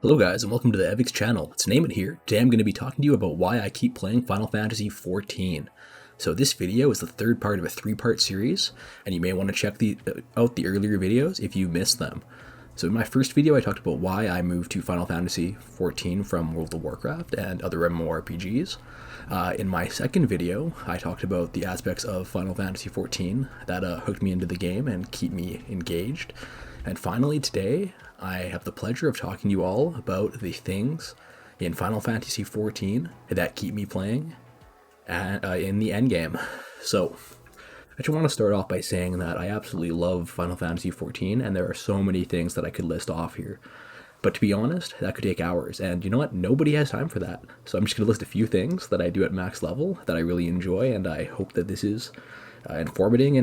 Hello guys and welcome to the Evyx channel. It's Neymett here. Today I'm going to be talking to you about why I keep playing Final Fantasy XIV. So this video is the third part of a three-part series, and you may want to check out the earlier videos if you missed them. So in my first video I talked about why I moved to Final Fantasy XIV from World of Warcraft and other MMORPGs. In my second video I talked about the aspects of Final Fantasy XIV that hooked me into the game and keep me engaged. And finally today, I have the pleasure of talking to you all about the things in Final Fantasy XIV that keep me playing in the endgame. So, I just want to start off by saying that I absolutely love Final Fantasy XIV, and there are so many things that I could list off here. But to be honest, that could take hours, and you know what? Nobody has time for that. So I'm just going to list a few things that I do at max level that I really enjoy, and I hope that this is informative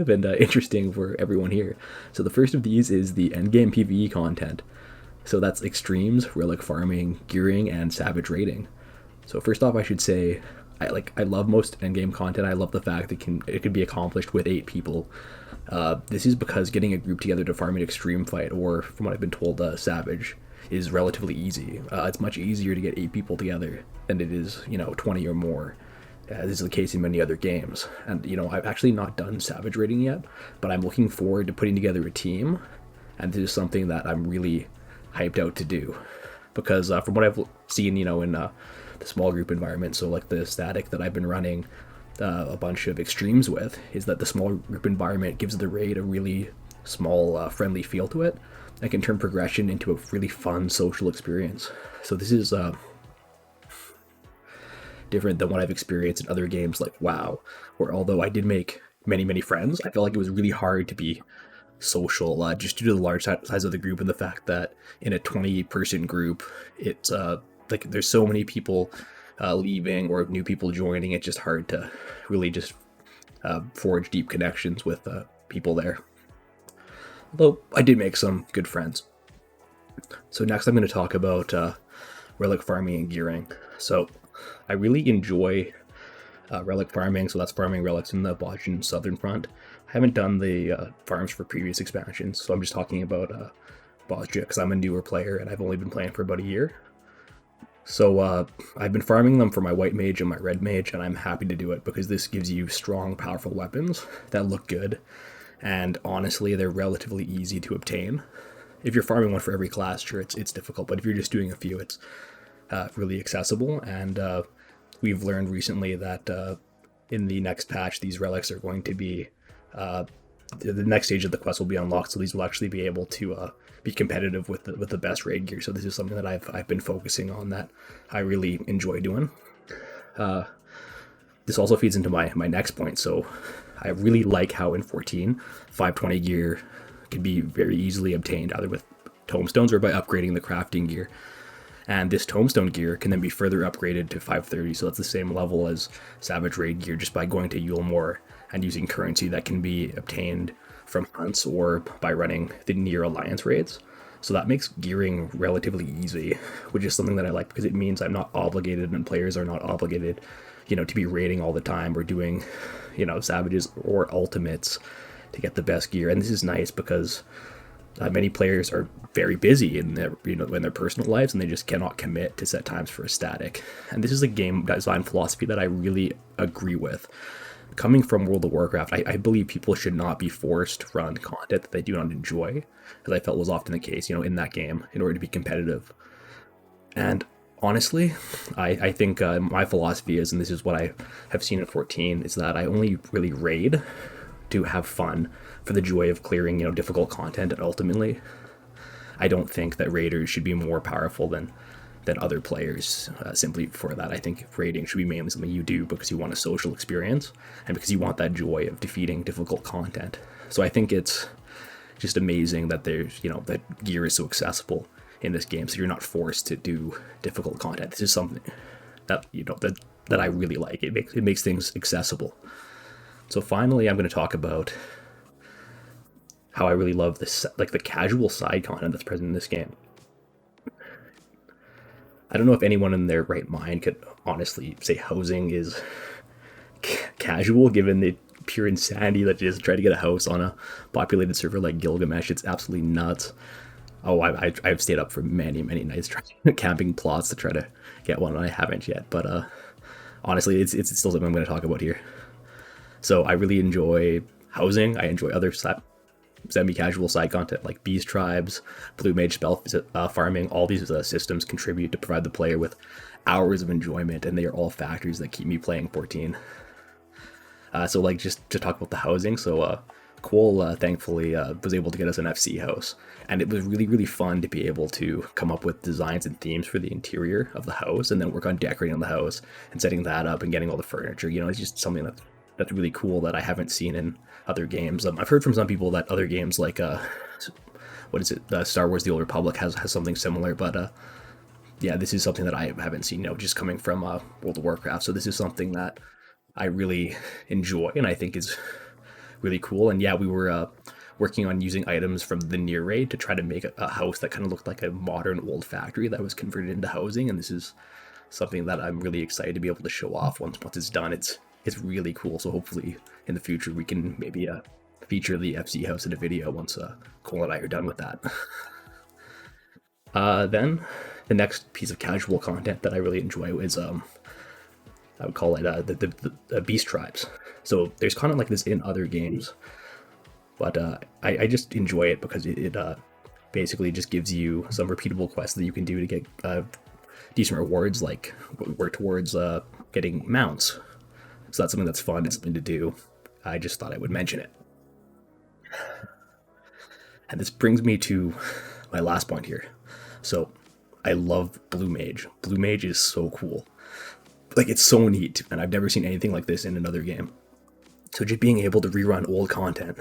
and interesting for everyone here. So the first of these is the endgame PvE content. So that's extremes, relic farming, gearing, and savage raiding. So first off, I should say I love most endgame content. I love the fact that it can be accomplished with 8 people. This is because getting a group together to farm an extreme fight, or from what I've been told, savage, is relatively easy. It's much easier to get 8 people together than it is, 20 or more. This is the case in many other games. And, I've actually not done savage raiding yet, but I'm looking forward to putting together a team, and this is something that I'm really hyped out to do. Because from what I've seen, in the small group environment, so like the static that I've been running a bunch of extremes with, is that the small group environment gives the raid a really small, friendly feel to it, and can turn progression into a really fun social experience. So this is different than what I've experienced in other games like WoW, where although I did make many friends, I felt like it was really hard to be social, just due to the large size of the group and the fact that in a 20-person group, it's there's so many people leaving or new people joining. It's just hard to really just forge deep connections with people there. Although I did make some good friends. So next I'm going to talk about relic farming and gearing. So I really enjoy relic farming, so that's farming relics in the bozjan southern front. I haven't done the farms for previous expansions, so I'm just talking about bozjan because I'm a newer player and I've only been playing for about a year. So I've been farming them for my white mage and my red mage, and I'm happy to do it because this gives you strong, powerful weapons that look good, and honestly, they're relatively easy to obtain. If you're farming one for every class, sure, it's difficult, but if you're just doing a few, it's really accessible. And we've learned recently that in the next patch, these relics are going to be the next stage of the quest will be unlocked, so these will actually be able to be competitive with the best raid gear. So this is something that I've been focusing on that I really enjoy doing. This also feeds into my next point. So I really like how in 14, 520 gear can be very easily obtained either with tomestones or by upgrading the crafting gear. And this tomestone gear can then be further upgraded to 530, so that's the same level as savage raid gear just by going to Yulmore and using currency that can be obtained from hunts or by running the near alliance raids. So that makes gearing relatively easy, which is something that I like because it means I'm not obligated and players are not obligated, to be raiding all the time or doing, savages or ultimates to get the best gear. And this is nice because many players are very busy in their in their personal lives, and they just cannot commit to set times for a static. And this is a game design philosophy that I really agree with. Coming from World of Warcraft, I believe people should not be forced to run content that they do not enjoy, as I felt was often the case, in that game, in order to be competitive. And honestly, I think my philosophy is, and this is what I have seen in 14, is that I only really raid to have fun, for the joy of clearing, difficult content, and ultimately, I don't think that raiders should be more powerful than other players simply for that. I think raiding should be mainly something you do because you want a social experience and because you want that joy of defeating difficult content. So I think it's just amazing that there's, that gear is so accessible in this game, so you're not forced to do difficult content. This is something that, that I really like. It makes things accessible. So finally, I'm going to talk about how I really love this, the casual side content that's present in this game. I don't know if anyone in their right mind could honestly say housing is casual, given the pure insanity that is try to get a house on a populated server like Gilgamesh. It's absolutely nuts. Oh, I've stayed up for many nights trying camping plots to try to get one, and I haven't yet. But honestly, it's still something I'm going to talk about here. So I really enjoy housing. I enjoy other semi-casual side content like beast tribes, blue mage spell farming. All these systems contribute to provide the player with hours of enjoyment, and they are all factors that keep me playing 14. So like, just to talk about the housing, so Cole thankfully was able to get us an FC house, and it was really fun to be able to come up with designs and themes for the interior of the house, and then work on decorating the house and setting that up and getting all the furniture. You know, it's just something that's really cool that I haven't seen in other games. I've heard from some people that other games like what is it, Star Wars: The Old Republic has something similar, but yeah, this is something that I haven't seen. You know, just coming from World of Warcraft, so this is something that I really enjoy and I think is really cool. And yeah, we were working on using items from the near raid to try to make a house that kind of looked like a modern old factory that was converted into housing. And this is something that I'm really excited to be able to show off once it's done. It's really cool. So hopefully in the future we can maybe feature the FC house in a video once Cole and I are done with that. Then the next piece of casual content that I really enjoy is I would call it the beast tribes. So there's kind of like this in other games, but I just enjoy it because it basically just gives you some repeatable quests that you can do to get decent rewards, like work towards getting mounts. So that's something that's fun and something to do. I just thought I would mention it. And this brings me to my last point here. So I love Blue Mage. Blue Mage is so cool. Like, it's so neat, and I've never seen anything like this in another game. So just being able to rerun old content,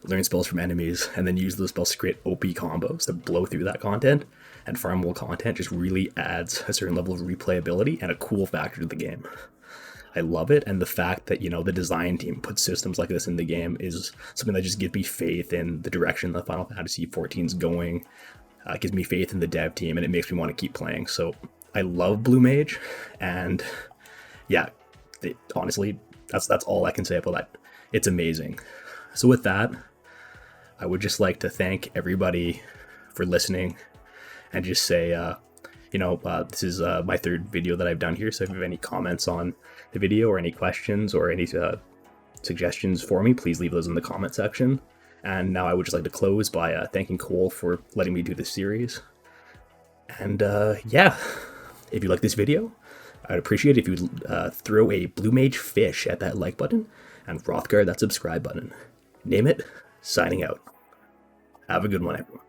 learn spells from enemies, and then use those spells to create OP combos to blow through that content and farm old content just really adds a certain level of replayability and a cool factor to the game. I love it, and the fact that, you know, the design team puts systems like this in the game is something that just gives me faith in the direction that Final Fantasy XIV is going. It gives me faith in the dev team, and it makes me want to keep playing. So I love Blue Mage, and yeah, honestly, that's all I can say about that. It's amazing. So with that, I would just like to thank everybody for listening, and just say, this is my third video that I've done here. So if you have any comments on the video or any questions or any suggestions for me, please leave those in the comment section. And now I would just like to close by thanking Cole for letting me do this series. And yeah, if you like this video, I'd appreciate it if you throw a Blue Mage fish at that like button and Rothgar that subscribe button. Neymett, signing out. Have a good one, everyone.